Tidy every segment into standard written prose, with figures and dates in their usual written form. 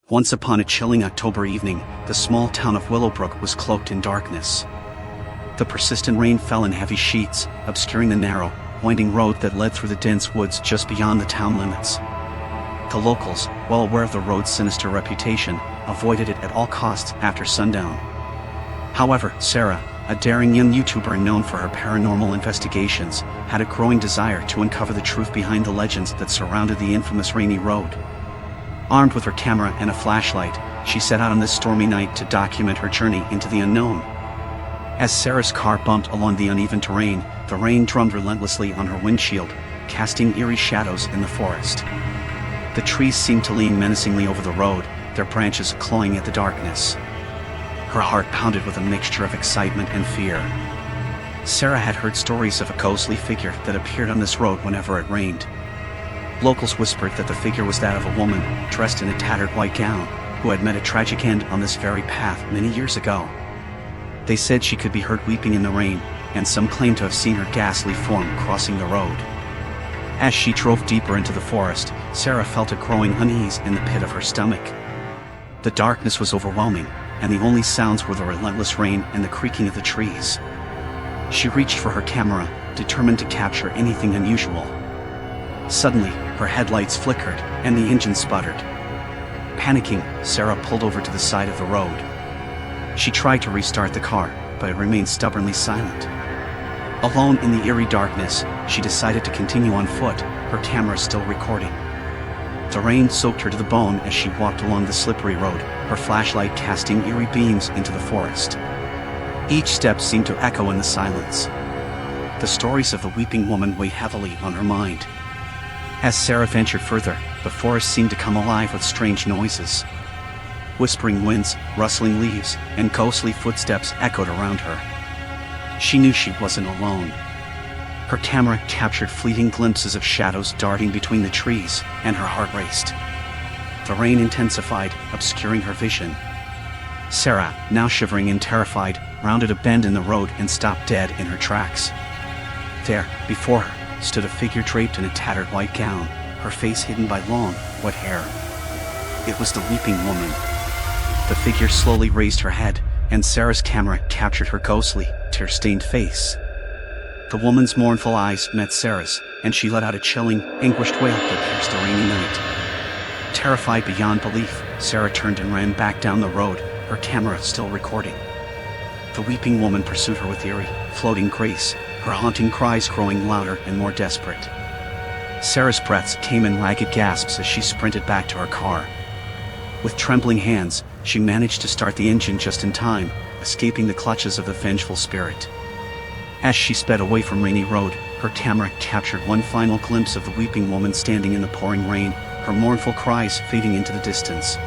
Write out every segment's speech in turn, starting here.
Once upon a chilling October evening, the small town of Willowbrook was cloaked in darkness. The persistent rain fell in heavy sheets, obscuring the narrow, winding road that led through the dense woods just beyond the town limits. The locals, well aware of the road's sinister reputation, avoided it at all costs after sundown. However, Sarah, a daring young YouTuber known for her paranormal investigations, had a growing desire to uncover the truth behind the legends that surrounded the infamous rainy road. Armed with her camera and a flashlight, she set out on this stormy night to document her journey into the unknown. As Sarah's car bumped along the uneven terrain, the rain drummed relentlessly on her windshield, casting eerie shadows in the forest. The trees seemed to lean menacingly over the road, their branches clawing at the darkness. Her heart pounded with a mixture of excitement and fear. Sarah had heard stories of a ghostly figure that appeared on this road whenever it rained. Locals whispered that the figure was that of a woman, dressed in a tattered white gown, who had met a tragic end on this very path many years ago. They said she could be heard weeping in the rain, and some claimed to have seen her ghastly form crossing the road. As she drove deeper into the forest, Sarah felt a growing unease in the pit of her stomach. The darkness was overwhelming, and the only sounds were the relentless rain and the creaking of the trees. She reached for her camera, determined to capture anything unusual. Suddenly, her headlights flickered, and the engine sputtered. Panicking, Sarah pulled over to the side of the road. She tried to restart the car, but it remained stubbornly silent. Alone in the eerie darkness, she decided to continue on foot, her camera still recording. The rain soaked her to the bone as she walked along the slippery road, her flashlight casting eerie beams into the forest. Each step seemed to echo in the silence. The stories of the weeping woman weighed heavily on her mind. As Sarah ventured further, the forest seemed to come alive with strange noises. Whispering winds, rustling leaves, and ghostly footsteps echoed around her. She knew she wasn't alone. Her camera captured fleeting glimpses of shadows darting between the trees, and her heart raced. The rain intensified, obscuring her vision. Sarah, now shivering and terrified, rounded a bend in the road and stopped dead in her tracks. There, before her, stood a figure draped in a tattered white gown, her face hidden by long, wet hair. It was the weeping woman. The figure slowly raised her head, and Sarah's camera captured her ghostly, tear-stained face. The woman's mournful eyes met Sarah's, and she let out a chilling, anguished wail that pierced the rainy night. Terrified beyond belief, Sarah turned and ran back down the road, her camera still recording. The weeping woman pursued her with eerie, floating grace, her haunting cries growing louder and more desperate. Sarah's breaths came in ragged gasps as she sprinted back to her car. With trembling hands, she managed to start the engine just in time, escaping the clutches of the vengeful spirit. As she sped away from Rainy Road, her camera captured one final glimpse of the weeping woman standing in the pouring rain, her mournful cries fading into the distance.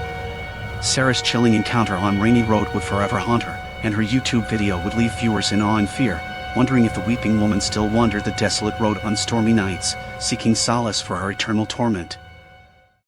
Sarah's chilling encounter on Rainy Road would forever haunt her, and her YouTube video would leave viewers in awe and fear, wondering if the weeping woman still wandered the desolate road on stormy nights, seeking solace for her eternal torment.